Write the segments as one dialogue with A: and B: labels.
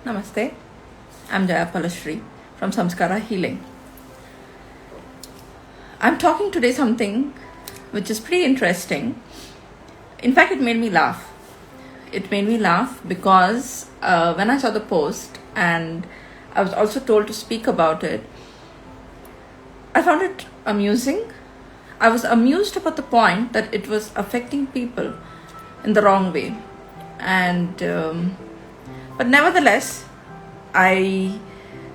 A: Namaste, I'm Jayapalashri from Samskara Healing. I'm talking today something which is pretty interesting. In fact, it made me laugh. It made me laugh because when I saw the post and I was also told to speak about it, I found it amusing. I was amused about the point that it was affecting people in the wrong way. And but nevertheless, I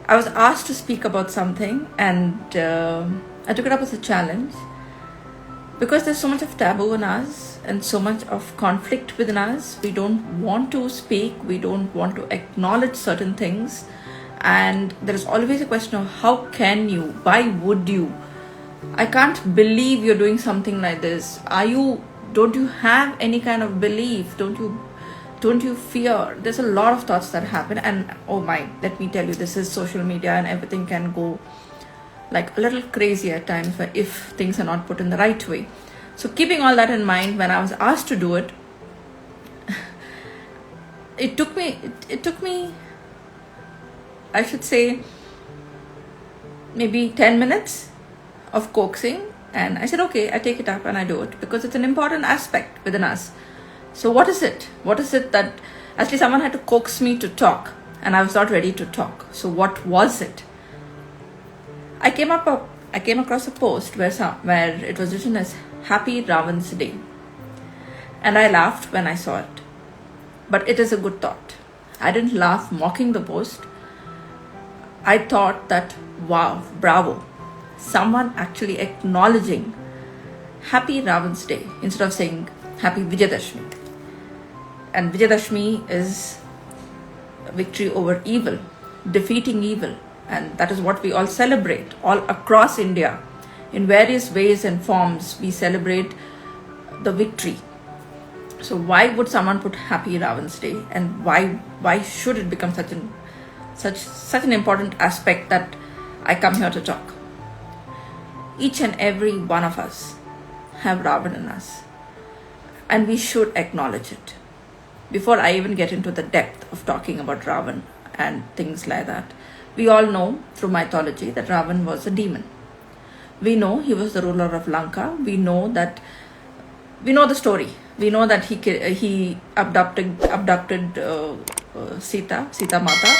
A: was asked to speak about something, and I took it up as a challenge because there's so much of taboo in us and so much of conflict within us. We don't want to speak, we don't want to acknowledge certain things, and there is always a question of how can you, why would you, I can't believe you're doing something like this. Don't you have any kind of belief? Don't you fear? There's a lot of thoughts that happen, and oh my, let me tell you, this is social media and everything can go like a little crazy at times if things are not put in the right way. So keeping all that in mind, when I was asked to do it, it took me, I should say, maybe 10 minutes of coaxing, and I said, okay, I take it up and I do it because it's an important aspect within us. So what is it? What is it that actually someone had to coax me to talk and I was not ready to talk? So what was it? I came across a post where it was written as Happy Ravana's Day, and I laughed when I saw it. But it is a good thought. I didn't laugh mocking the post. I thought that, wow, bravo, someone actually acknowledging Happy Ravana's Day instead of saying Happy Vijayadashmi. And Vijayadashmi is victory over evil, defeating evil. And that is what we all celebrate all across India. In various ways and forms, we celebrate the victory. So why would someone put Happy Ravana's Day? And why should it become such an important aspect that I come here to talk? Each and every one of us have Ravana in us, and we should acknowledge it. Before I even get into the depth of talking about Ravana and things like that, we all know through mythology that Ravana was a demon. We know he was the ruler of Lanka. We know the story. We know that he abducted Sita Mata,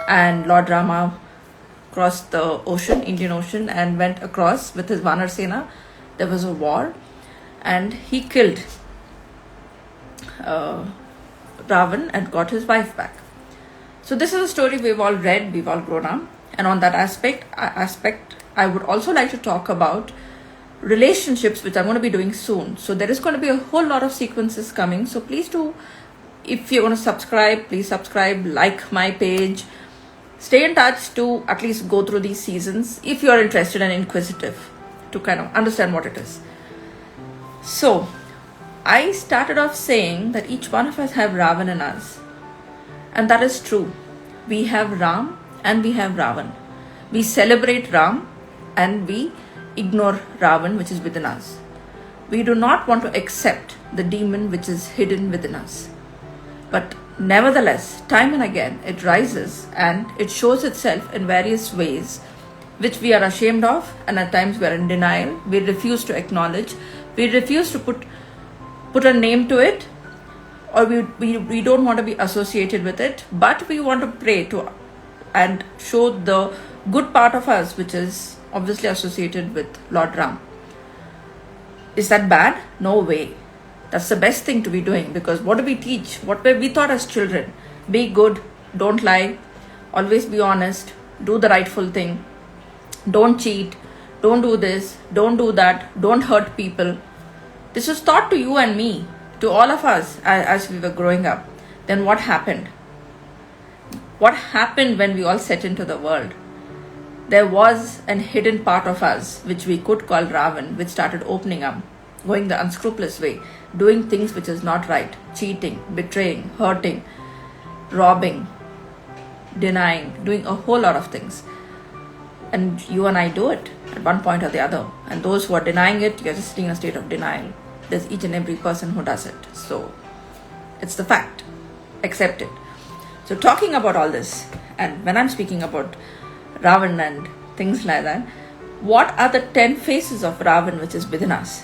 A: and Lord Rama crossed the Indian Ocean, and went across with his Vanar Sena. There was a war, and he killed Ravana and got his wife back. So this is a story we've all read, we've all grown up, and on that aspect, I would also like to talk about relationships, which I'm going to be doing soon. So there is going to be a whole lot of sequences coming. So please do, if you're going to subscribe, please subscribe, like my page, stay in touch to at least go through these seasons if you're interested and inquisitive to kind of understand what it is. So I started off saying that each one of us have Ravana in us. And that is true. We have Ram and we have Ravan. We celebrate Ram and we ignore Ravan, which is within us. We do not want to accept the demon which is hidden within us. But nevertheless, time and again, it rises and it shows itself in various ways, which we are ashamed of, and at times we are in denial. We refuse to acknowledge. We refuse to put a name to it, or we don't want to be associated with it, but we want to pray to and show the good part of us, which is obviously associated with Lord Ram. Is that bad? No way. That's the best thing to be doing, because what do we teach? What were we taught as children? Be good, don't lie, always be honest, do the rightful thing, don't cheat, don't do this, don't do that, don't hurt people. This was taught to you and me, to all of us as we were growing up. Then what happened? What happened when we all set into the world? There was an hidden part of us, which we could call Ravan, which started opening up, going the unscrupulous way, doing things which is not right, cheating, betraying, hurting, robbing, denying, doing a whole lot of things. And you and I do it at one point or the other. And those who are denying it, you're just sitting in a state of denial. There's each and every person who does it. So it's the fact. Accept it. So talking about all this, and when I'm speaking about Ravana and things like that, what are the 10 faces of Ravana which is within us?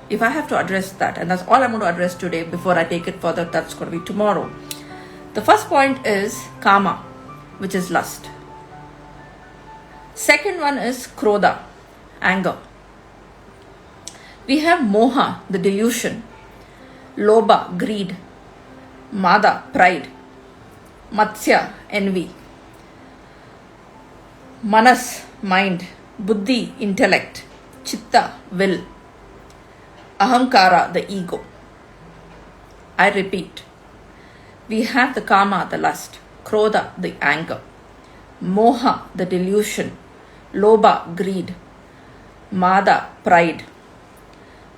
A: If I have to address that, and that's all I'm going to address today, before I take it further, that's going to be tomorrow. The first point is kama, which is lust. Second one is krodha, anger. We have moha, the delusion, lobha, greed, mada, pride, matsya, envy, manas, mind, buddhi, intellect, chitta, will, ahankara, the ego. I repeat, we have the kama, the lust, krodha, the anger, moha, the delusion, lobha, greed, mada, pride,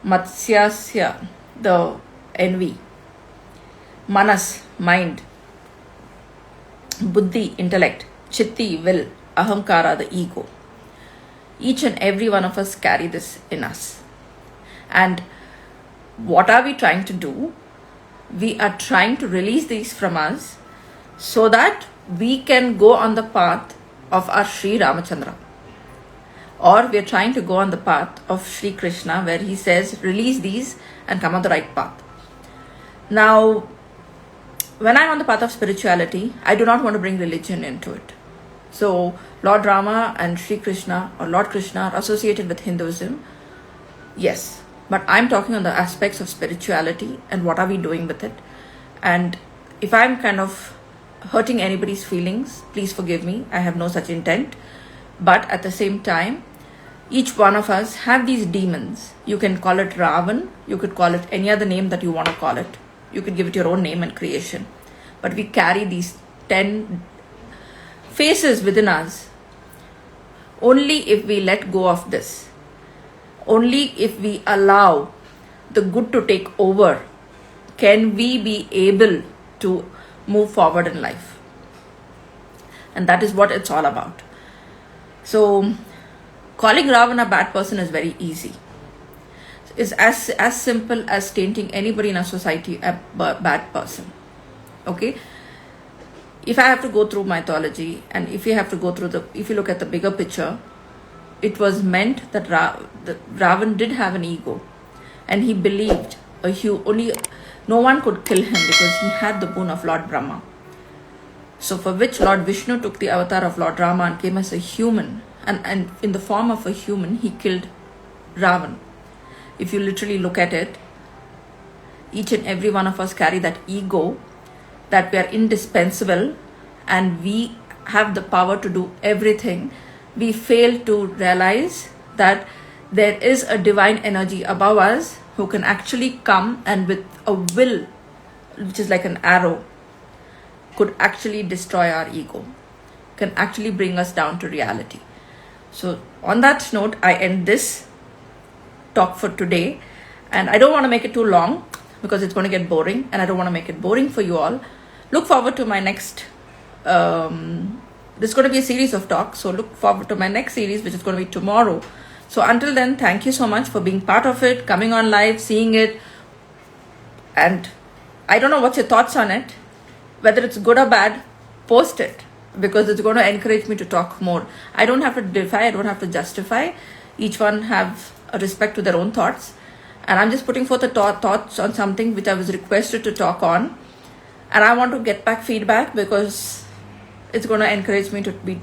A: matsyasya, the envy, manas, mind, buddhi, intellect, chitti, will, ahankara, the ego. Each and every one of us carry this in us. And what are we trying to do? We are trying to release these from us so that we can go on the path of our Sri Ramachandra. Or we are trying to go on the path of Sri Krishna, where he says, release these and come on the right path. Now, when I'm on the path of spirituality, I do not want to bring religion into it. So, Lord Rama and Sri Krishna or Lord Krishna are associated with Hinduism. Yes, but I'm talking on the aspects of spirituality and what are we doing with it. And if I'm kind of hurting anybody's feelings, please forgive me. I have no such intent. But at the same time, each one of us have these demons. You can call it Ravan. You could call it any other name that you want to call it. You could give it your own name and creation. But we carry these 10 faces within us. Only if we let go of this, only if we allow the good to take over, can we be able to move forward in life. And that is what it's all about. So, calling Ravana a bad person is very easy. It's as simple as tainting anybody in a society a bad person. Okay? If I have to go through mythology, and if you have to go through if you look at the bigger picture, it was meant that Ravana did have an ego, and he believed no one could kill him because he had the boon of Lord Brahma. So for which Lord Vishnu took the avatar of Lord Rama and came as a human, and in the form of a human, he killed Ravana. If you literally look at it, each and every one of us carry that ego, that we are indispensable and we have the power to do everything. We fail to realize that there is a divine energy above us who can actually come and with a will, which is like an arrow, could actually destroy our ego, can actually bring us down to reality. So on that note, I end this talk for today, and I don't want to make it too long because it's going to get boring, and I don't want to make it boring for you all. Look forward to my next this is going to be a series of talks, so look forward to my next series, which is going to be tomorrow. So until then, thank you so much for being part of it, coming on live, seeing it. And I don't know what's your thoughts on it, whether it's good or bad. Post it, because it's going to encourage me to talk more. I don't have to defy, I don't have to justify. Each one have a respect to their own thoughts, and I'm just putting forth the thoughts on something which I was requested to talk on, and I want to get back feedback because it's going to encourage me to be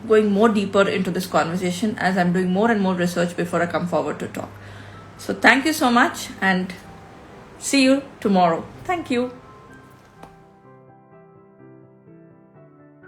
A: going more deeper into this conversation as I'm doing more and more research before I come forward to talk. So thank you so much, and see you tomorrow. Thank you.